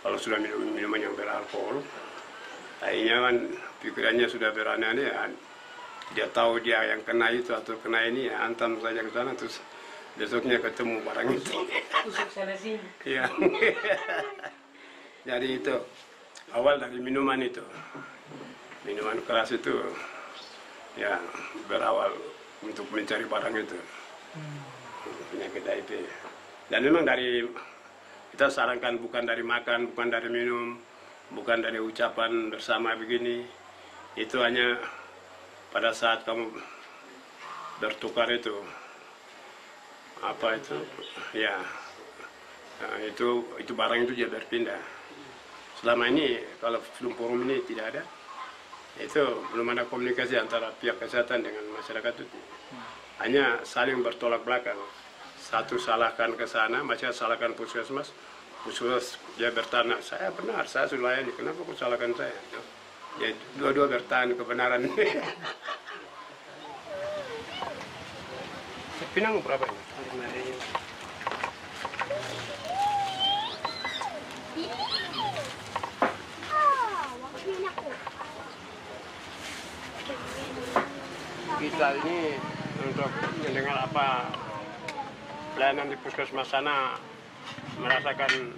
kalau sudah minum minuman yang beralkohol, akhirnya kan pikirannya sudah beraneh-aneh, dia tahu dia yang kena itu atau kena ini, ya antam saja ke sana, terus besoknya ketemu barang itu. Tusuk sana sini. Iya. Jadi itu awal dari minuman itu, minuman keras itu, ya berawal untuk mencari barang itu, penyakit HIV. Dan memang dari kita sarankan bukan dari makan, bukan dari minum, bukan dari ucapan bersama begini. Itu hanya pada saat kamu bertukar itu, apa itu, ya, nah, itu barang itu dia berpindah. Selama ini kalau sebelum forum ini tidak ada, itu belum ada komunikasi antara pihak kesehatan dengan masyarakat itu. Hanya saling bertolak belakang. Satu salahkan ke sana, masyarakat salahkan puskesmas dia bertanya, saya benar, saya sudah layani, kenapa kau salahkan saya? Ya dua-dua bertahan kebenaran. Pinang berapa ini? 5.000. Kita ini untuk mendengar apa pelayanan di puskesmas sana, merasakan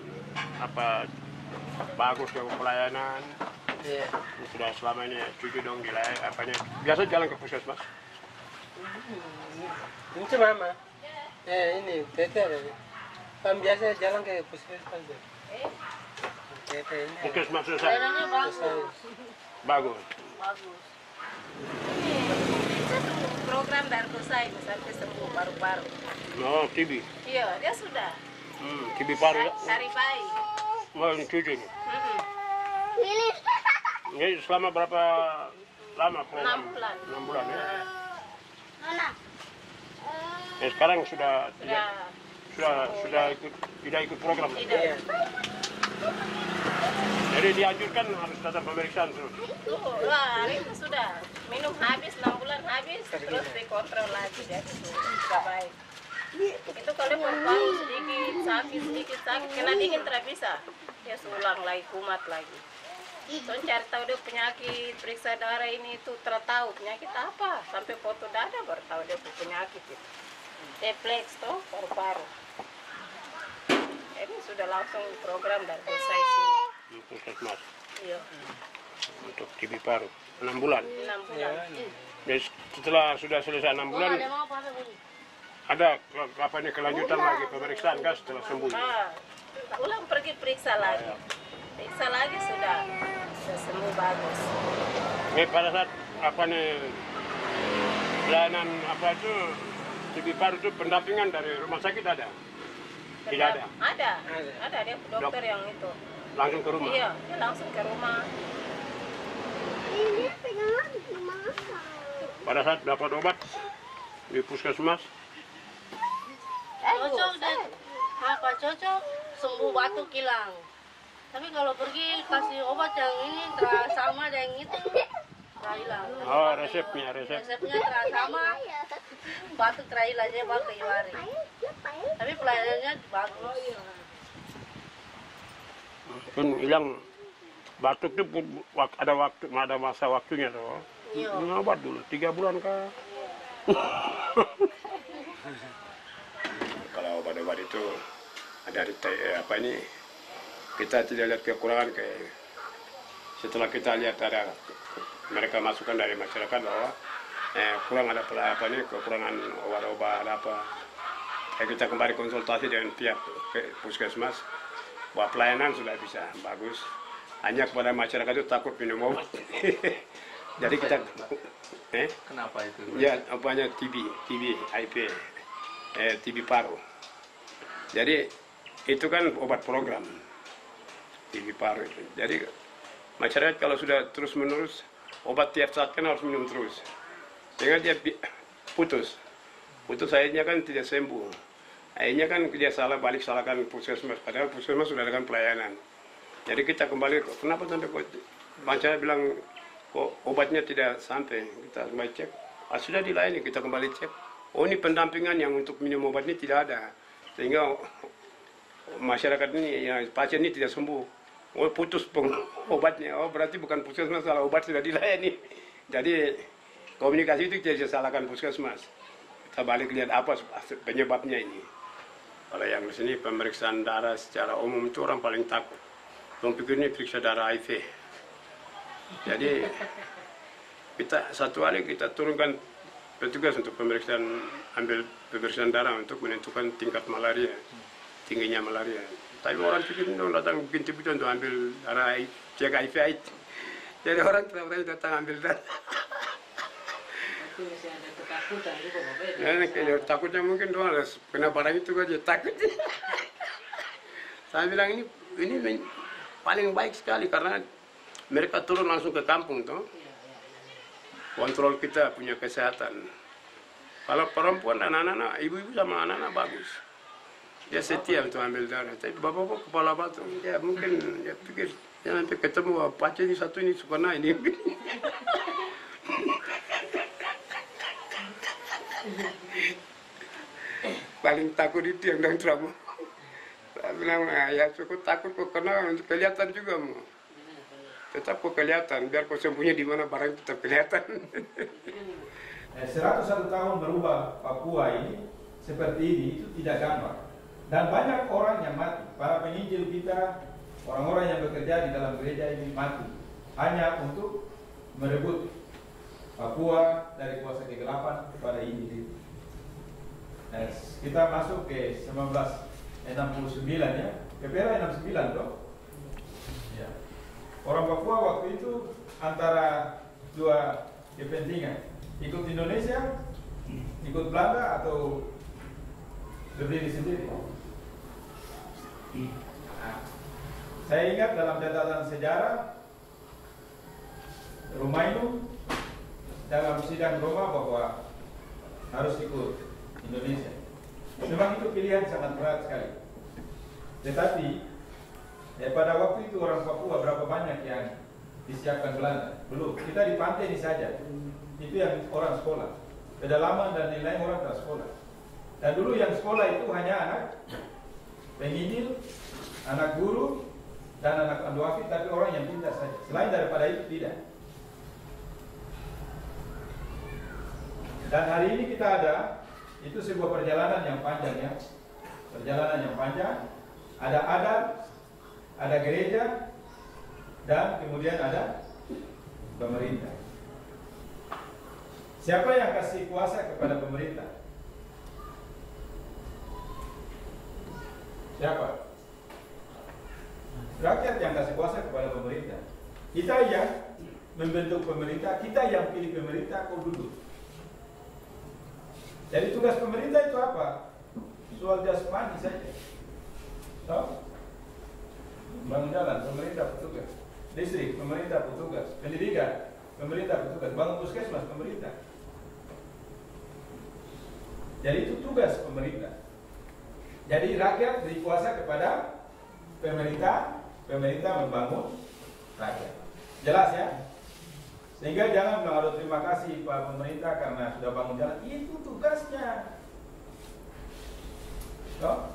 apa bagus ya pelayanan. Sudah selama ini cucu dong di apanya biasa jalan ke puskesmas. Ini mama. Ini tete. Kan biasa jalan ke puskesmas. Tete ini. Puskesmas selesai. Bagus. Program Dargosai sampai sembuh paru-paru. Oh, TB. Iya, dia sudah. TB paru ya? Cari bayi. Mau cucu ini. Ini selama berapa lama program? 6 bulan. 6 bulan ya. Sekarang sudah tidak ikut program. Tidak. Jadi dianjurkan harus datang pemeriksaan terus. Wah, hari itu sudah minum habis 6 bulan habis, terus dikontrol lagi dia sudah baik. Itu kalau paru sedikit sakit, kena dingin tidak bisa, dia ulang lagi kumat lagi. Soalnya cari tahu dia penyakit, periksa darah ini itu tahu penyakit apa, sampai foto dada baru tahu dia penyakit itu. Deplex toh paru-paru. Ini sudah langsung program dari Dargosai sini. Puskesmas. Iya. Untuk TB paru 6 bulan. 6 bulan. Jadi setelah sudah selesai 6 bulan, ada kapannya kelanjutan lagi pemeriksaan kan setelah sembuh? Ulang pergi periksa lagi. Periksa lagi sudah sembuh bagus. Ini pada saat apa nih pelayanan apa itu TB paru itu pendampingan dari rumah sakit ada? Tidak ada? Ada dia dokter yang itu. Langsung ke rumah? Iya, dia langsung ke rumah. Pada saat dapat obat di puskesmas? Cocok deh, cocok sembuh batuk hilang. Tapi kalau pergi kasih obat yang ini sama dengan itu, hilang. Oh, resepnya sama, batuk hilang aja pakai Iwari. Tapi pelayanannya bagus. Kan hilang batuk itu ada masa waktunya tuh. Iya. Obat dulu 3 bulan kah? Kalau obat-obat itu dari apa ini kita tidak lihat kekurangan setelah kita lihat ada mereka masukan dari masyarakat bahwa kurang ada apa ini kekurangan obat-obat apa. Kita kembali konsultasi dengan pihak puskesmas bahwa pelayanan sudah bisa bagus, hanya kepada masyarakat itu takut minum obat. Jadi kita kenapa itu? Ya, apanya TB, HIV, TB paru. Jadi itu kan obat program TB paru itu. Jadi masyarakat kalau sudah terus menerus obat tiap saat kan harus minum terus, sehingga dia putus akhirnya kan tidak sembuh. Akhirnya kan dia salahkan puskesmas, padahal puskesmas sudah ada pelayanan. Jadi kita kembali, kenapa sampai masyarakat bilang kok obatnya tidak sampai, kita kembali cek, sudah dilayani, kita kembali cek, oh ini pendampingan yang untuk minum obat ini tidak ada, sehingga masyarakat ini, ya, pasien ini tidak sembuh. oh putus obatnya, oh berarti bukan puskesmas, salah obat sudah dilayani. Jadi komunikasi itu jadi salahkan puskesmas. Kita balik lihat apa penyebabnya ini. Kalau yang di sini pemeriksaan darah secara umum itu orang paling takut. Orang pikir ini periksa darah HIV. Jadi kita satu hari kita turunkan petugas untuk ambil pemeriksaan darah untuk menentukan tingkat malaria, tingginya malaria. Tapi orang pikir dong datang binti-binti untuk ambil darah cek HIV. Jadi orang datang ambil darah. Itu masih ada ketakutan juga Bapak ya. Ya, kalau takutnya mungkin doang kena barang itu aja takut. Saya bilang ini paling baik sekali karena mereka turun langsung ke kampung toh. Kontrol kita punya kesehatan. Kalau perempuan dan anak-anak, ibu-ibu sama anak-anak bagus. Dia setia untuk ambil darah. Tapi bapak-bapak kepala batu, ya mungkin dia pikir ya nanti ketemu pacar ini satu ini Sukarna ini. Paling takut itu yang dan trauma. Saya bilang, ya cukup takut kok karena untuk kelihatan juga mau. Tetap kok kelihatan, biar kau sembunyi di mana barang tetap kelihatan. 101 tahun berubah Papua ini seperti ini itu tidak gampang. Dan banyak orang yang mati. Para penginjil kita, orang-orang yang bekerja di dalam gereja ini mati hanya untuk merebut Papua dari kuasa kegelapan kepada individu. Nah, kita masuk ke 1969 ya, KPRA 69 toh. Ya. Orang Papua waktu itu antara dua kepentingan, ikut Indonesia, ikut Belanda atau berdiri sendiri. Nah, saya ingat dalam catatan sejarah Romainu dalam sidang Roma bahwa harus ikut Indonesia. Memang itu pilihan sangat berat sekali. Tetapi pada waktu itu orang Papua berapa banyak yang disiapkan Belanda? Belum. Kita di pantai ini saja. Itu yang orang sekolah. Pedalaman dan lain-lain orang tak sekolah. Dan dulu yang sekolah itu hanya anak penginjil, anak guru, dan anak anduafi, tapi orang yang pintar saja. Selain daripada itu tidak. Dan hari ini kita ada, itu sebuah perjalanan yang panjang ya. Perjalanan yang panjang. Ada adat, ada gereja, dan kemudian ada pemerintah. Siapa yang kasih kuasa kepada pemerintah? Siapa? Rakyat yang kasih kuasa kepada pemerintah. Kita yang membentuk pemerintah, kita yang pilih pemerintah, kau duduk. Jadi tugas pemerintah itu apa? Soal jasmani saja. So, bangun jalan, pemerintah petugas. Listrik, pemerintah petugas. Pendidikan, pemerintah petugas. Bangun puskesmas, pemerintah. Jadi itu tugas pemerintah. Jadi rakyat beri kuasa kepada pemerintah, pemerintah membangun rakyat. Jelas ya? Sehingga jangan bilang, aduh terima kasih Pak pemerintah karena sudah bangun jalan. Itu tugasnya. So,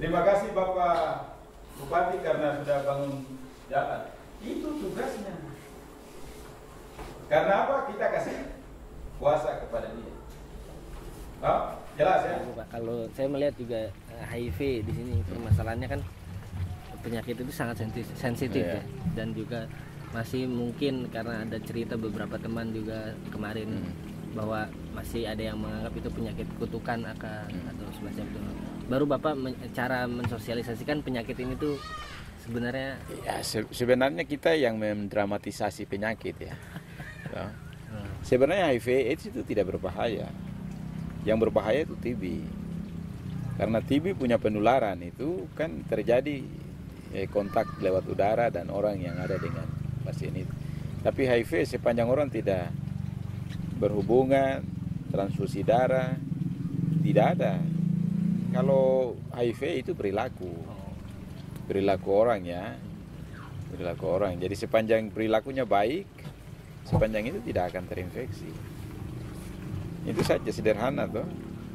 terima kasih Bapak Bupati karena sudah bangun jalan. Itu tugasnya. Karena apa? Kita kasih kuasa kepada dia. Oh, jelas ya? Kalau saya melihat juga HIV di sini permasalahannya kan penyakit itu sangat sensitif ya. Dan juga masih mungkin karena ada cerita beberapa teman juga kemarin bahwa masih ada yang menganggap itu penyakit kutukan atau semacam itu. Baru Bapak cara mensosialisasikan penyakit ini tuh sebenarnya ya sebenarnya kita yang mendramatisasi penyakit ya. Sebenarnya HIV AIDS itu tidak berbahaya. Yang berbahaya itu TB. Karena TB punya penularan itu kan terjadi kontak lewat udara dan orang yang ada dengan pasien itu. Tapi HIV sepanjang orang tidak berhubungan, transfusi darah, tidak ada. Kalau HIV itu perilaku orang ya, perilaku orang. Jadi sepanjang perilakunya baik, sepanjang itu tidak akan terinfeksi. Itu saja sederhana toh.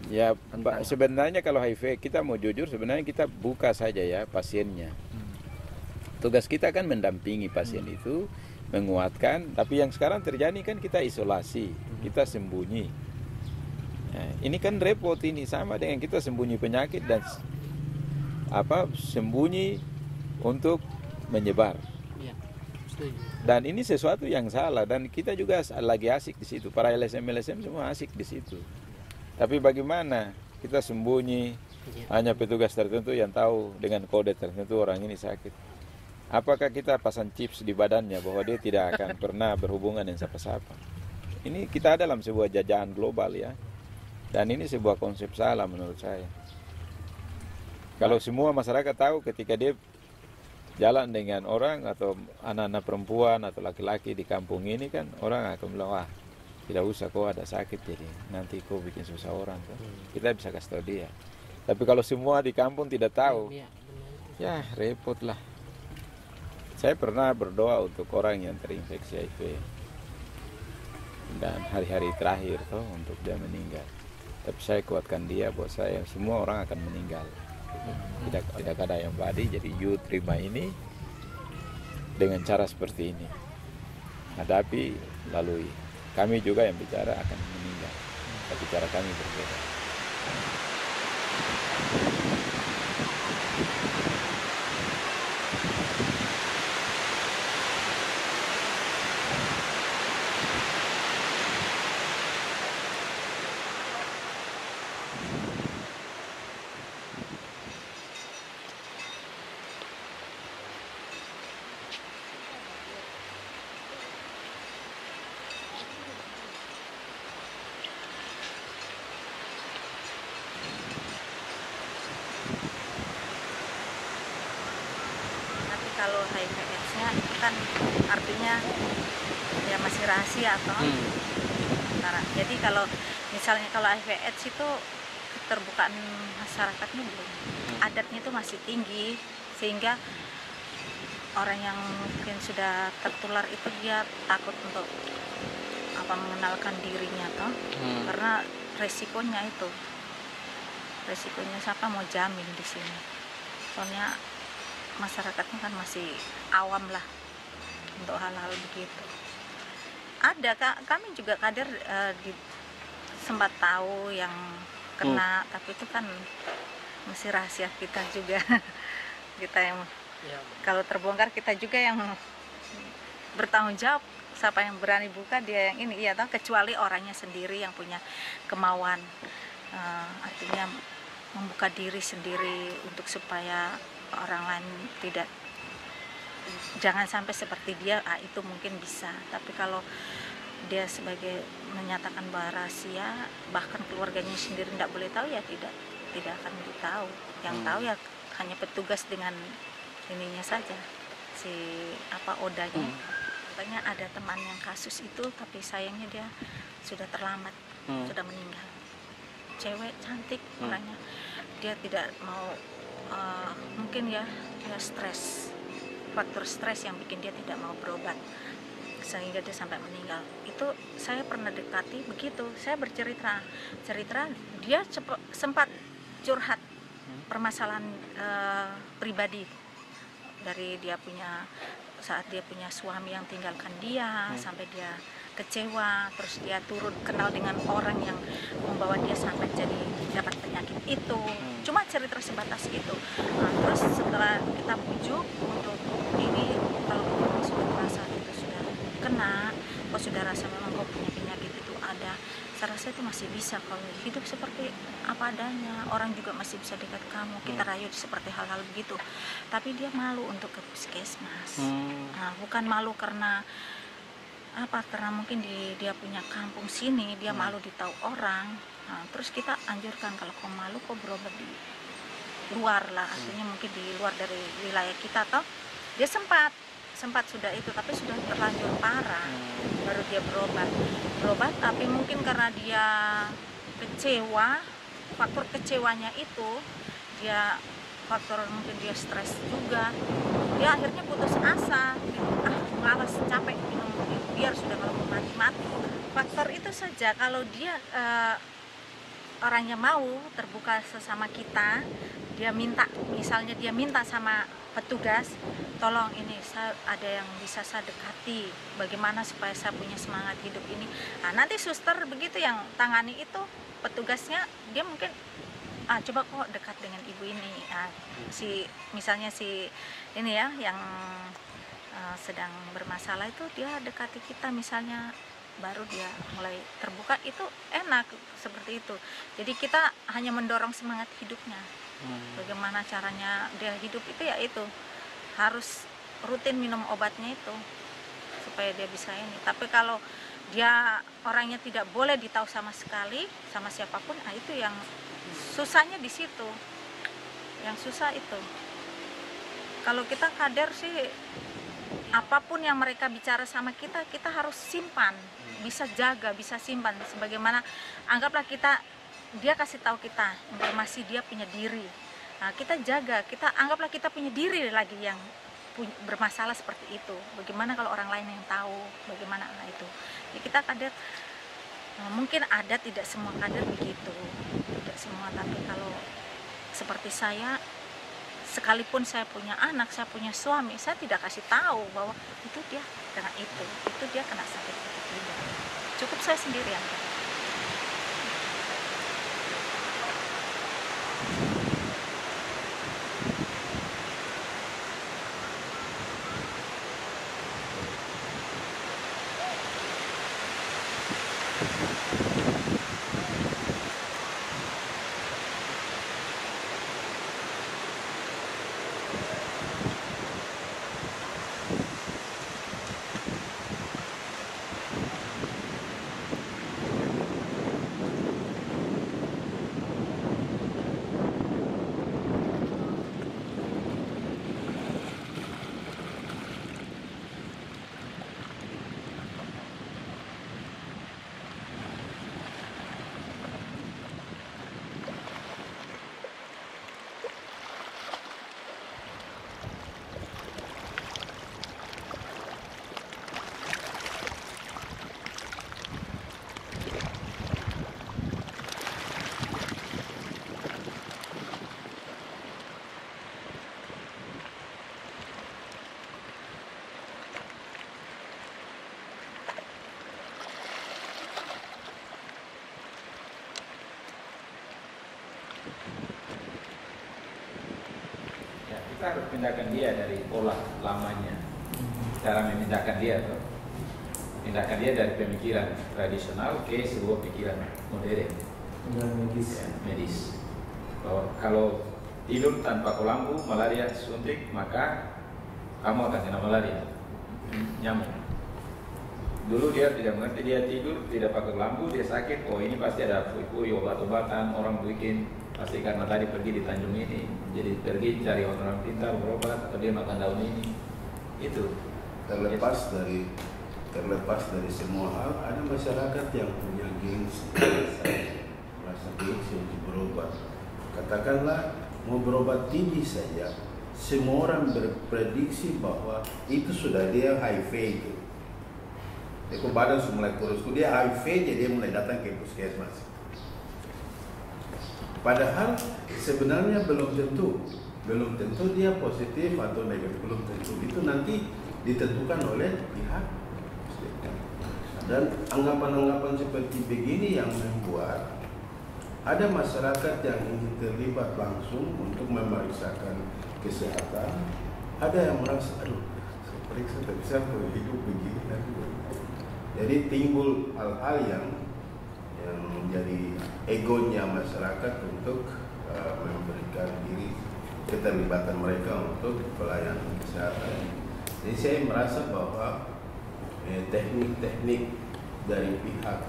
Ya sebenarnya kalau HIV kita mau jujur sebenarnya kita buka saja ya pasiennya. tugas kita kan mendampingi pasien itu, menguatkan. Tapi yang sekarang terjadi kan kita isolasi, kita sembunyi. Nah, ini kan repot, ini sama dengan kita sembunyi penyakit dan sembunyi untuk menyebar. Iya, setuju. Dan ini sesuatu yang salah, dan kita juga lagi asik di situ. Para LSM semua asik di situ. Tapi bagaimana kita sembunyi, hanya petugas tertentu yang tahu dengan kode tertentu orang ini sakit. Apakah kita pasang chips di badannya bahwa dia tidak akan pernah berhubungan dengan siapa-siapa? Ini kita dalam sebuah jajahan global ya. Dan ini sebuah konsep salah menurut saya. Kalau semua masyarakat tahu ketika dia jalan dengan orang atau anak-anak perempuan atau laki-laki di kampung ini kan, orang akan bilang, wah tidak usah kau ada sakit jadi nanti kau bikin susah orang. Kita bisa kasih tahu dia. Tapi kalau semua di kampung tidak tahu, ya repot lah. Saya pernah berdoa untuk orang yang terinfeksi HIV dan hari-hari terakhir untuk dia meninggal. Tapi saya kuatkan dia bahwa saya semua orang akan meninggal. Tidak ada yang badi, jadi you terima ini dengan cara seperti ini. Hadapi, lalui. Kami juga yang bicara akan meninggal, tapi cara kami berbeda. Kalau HIV/AIDS-nya itu kan artinya ya masih rahasia atau jadi kalau misalnya kalau HIV/AIDS itu keterbukaan masyarakatnya belum, adatnya itu masih tinggi sehingga orang yang mungkin sudah tertular itu dia takut untuk mengenalkan dirinya karena resikonya siapa mau jamin di sini, soalnya masyarakatnya kan masih awam lah untuk hal-hal begitu. Ada kami juga kader sempat tahu yang kena, tapi itu kan masih rahasia kita juga. Kita yang kalau terbongkar kita juga yang bertanggung jawab. Siapa yang berani buka dia yang ini, kecuali orangnya sendiri yang punya kemauan, artinya membuka diri sendiri untuk supaya orang lain jangan sampai seperti dia, itu mungkin bisa. Tapi kalau dia sebagai menyatakan bahwa rahasia, bahkan keluarganya sendiri tidak boleh tahu, ya tidak akan ditahu. Yang tahu ya hanya petugas dengan ininya saja, si odanya. Katanya ada teman yang kasus itu, tapi sayangnya dia sudah terlambat, sudah meninggal. Cewek cantik orangnya, dia tidak mau. Mungkin dia stres, faktor stres yang bikin dia tidak mau berobat sehingga dia sampai meninggal. Itu saya pernah dekati begitu, saya bercerita dia sempat curhat permasalahan pribadi dari saat dia punya suami yang tinggalkan dia, sampai dia kecewa, terus dia turut kenal dengan orang yang membawa dia sampai jadi dapat penyakit itu. Cuma cerita sebatas itu. Terus setelah kita bujuk untuk ini, kalau kamu sudah merasa itu sudah kena, kau sudah rasa memang kau punya penyakit itu ada, saya rasa itu masih bisa kalau hidup seperti apa adanya, orang juga masih bisa dekat kamu, kita rayu seperti hal-hal begitu. Tapi dia malu untuk ke puskesmas. Bukan malu karena karena mungkin dia punya kampung sini, dia malu ditahu orang. Terus kita anjurkan kalau kau malu kau berobat di luar lah, artinya mungkin di luar dari wilayah kita dia sempat sudah itu, tapi sudah terlanjur parah, baru dia berobat. Tapi mungkin karena dia kecewa, faktor kecewanya itu faktor mungkin dia stres juga, dia akhirnya putus asa, malas, capek minum, biar sudah kalau mati. Faktor itu saja. Kalau dia orangnya mau terbuka sesama kita, dia minta, misalnya dia minta sama petugas, tolong ini saya ada yang bisa saya dekati, bagaimana supaya saya punya semangat hidup ini. Nah, nanti suster begitu yang tangani itu, petugasnya dia mungkin coba kok dekat dengan ibu ini. Nah, misalnya ini ya yang sedang bermasalah itu dia dekati kita misalnya, baru dia mulai terbuka, itu enak seperti itu. Jadi kita hanya mendorong semangat hidupnya. Bagaimana caranya dia hidup itu ya itu harus rutin minum obatnya itu supaya dia bisa ini. Tapi kalau dia orangnya tidak boleh ditahu sama sekali sama siapapun, itu yang susahnya di situ. Yang susah itu. Kalau kita kader sih apapun yang mereka bicara sama kita, kita harus simpan, bisa jaga, bisa simpan. Sebagaimana anggaplah dia kasih tahu kita informasi dia punya diri. Nah, kita jaga, kita anggaplah kita punya diri lagi yang bermasalah seperti itu. Bagaimana kalau orang lain yang tahu, bagaimana itu. Jadi kita kader, mungkin ada, tidak semua kader begitu, tidak semua. Tapi kalau seperti saya, sekalipun saya punya anak, saya punya suami, saya tidak kasih tahu bahwa itu dia kena itu dia kena sakit itu, tidak. Cukup saya sendiri yang tahu. Kita harus pindahkan dia dari pola lamanya. Cara memindahkan dia tuh, pindahkan dia dari pemikiran tradisional ke sebuah pikiran modern, medis. Bahwa kalau tidur tanpa lampu, malaria suntik, maka kamu akan kena malaria, nyamuk. Dulu dia tidak mengerti, dia tidur tidak pakai lampu, dia sakit. Oh, ini pasti ada pui-pui, obat-obatan, orang bikin. Pasti karena tadi pergi di Tanjung ini, jadi pergi cari orang pintar berobat, atau dia makan daun ini. Itu terlepas dari semua hal, ada masyarakat yang punya gengsi, merasa gengsi untuk berobat. Katakanlah mau berobat TB saja, semua orang berprediksi bahwa itu sudah dia HIV itu. Dia badan sudah mulai kurus, dia HIV, jadi dia mulai datang ke puskesmas. Padahal sebenarnya belum tentu dia positif atau negatif, belum tentu. Itu nanti ditentukan oleh pihak. Dan anggapan-anggapan seperti begini yang membuat ada masyarakat yang ingin terlibat langsung untuk memeriksakan kesehatan. Ada yang merasa, aduh, saya periksa tapi saya hidup begini nanti. Jadi timbul hal-hal yang menjadi egonya masyarakat untuk memberikan diri keterlibatan mereka untuk pelayanan kesehatan. Jadi saya merasa bahwa teknik-teknik dari pihak,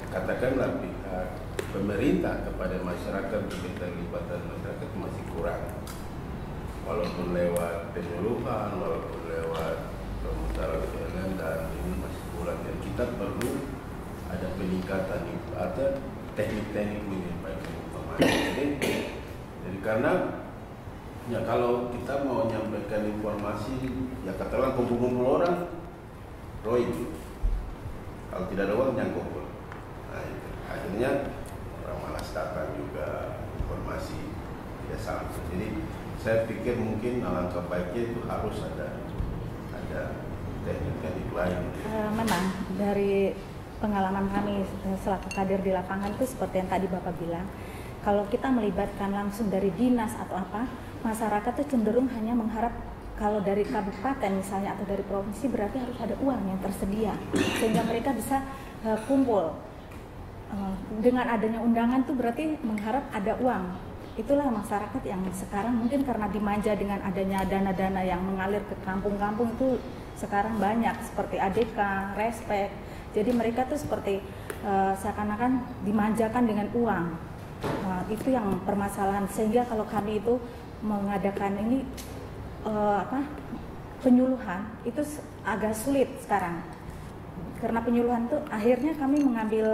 katakanlah pihak pemerintah kepada masyarakat, keterlibatan masyarakat masih kurang. Walaupun lewat penyuluhan, walaupun lewat pemutaran film, dan ini masih kurang. Dan kita perlu ada peningkatan itu, ada teknik-teknik menyampaikan informasi. Jadi karena ya kalau kita mau menyampaikan informasi, ya katakanlah kumpul-kumpul orang, Roy, kalau tidak ada uang jangan kumpul. Nah, akhirnya orang malas datang juga, informasi tidak sampai. Jadi saya pikir mungkin alangkah baiknya itu harus ada teknik lain. Memang dari pengalaman kami selaku kader di lapangan itu seperti yang tadi Bapak bilang, kalau kita melibatkan langsung dari dinas atau apa, masyarakat itu cenderung hanya mengharap kalau dari kabupaten misalnya atau dari provinsi berarti harus ada uang yang tersedia sehingga mereka bisa kumpul. Dengan adanya undangan tuh berarti mengharap ada uang. Itulah masyarakat yang sekarang mungkin karena dimanja dengan adanya dana-dana yang mengalir ke kampung-kampung itu sekarang banyak seperti ADK, respek. Jadi mereka tuh seperti seakan-akan dimanjakan dengan uang. Itu yang permasalahan sehingga kalau kami itu mengadakan ini penyuluhan itu agak sulit sekarang. Karena penyuluhan itu akhirnya kami mengambil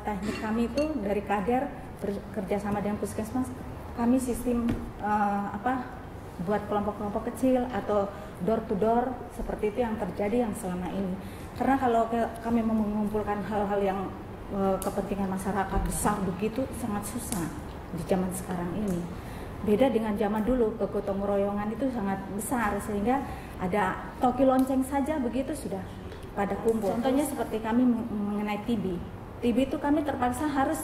teknik kami itu dari kader bekerja sama dengan puskesmas. Kami sistem buat kelompok-kelompok kecil atau door to door seperti itu yang terjadi yang selama ini. Karena kalau kami mengumpulkan hal-hal yang kepentingan masyarakat besar begitu sangat susah di zaman sekarang ini. Beda dengan zaman dulu, kegotong royongan itu sangat besar sehingga ada toki lonceng saja begitu sudah pada kumpul. Contohnya seperti kami mengenai TB. TB itu kami terpaksa harus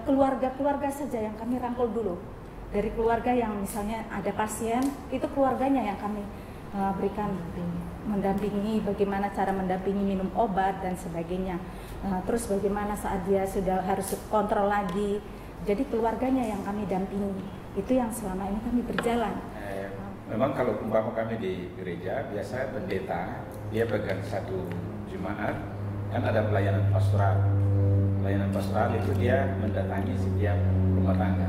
keluarga-keluarga saja yang kami rangkul dulu. Dari keluarga yang misalnya ada pasien, itu keluarganya yang kami berikan mendampingi bagaimana cara mendampingi minum obat dan sebagainya. Terus bagaimana saat dia sudah harus kontrol lagi. Jadi keluarganya yang kami dampingi. Itu yang selama ini kami berjalan. Memang kalau umpama kami di gereja, biasa pendeta dia pegang satu jemaat, kan ada pelayanan pastoral. Pelayanan pastoral itu dia mendatangi setiap rumah tangga.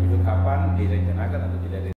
Itu kapan direncanakan atau tidak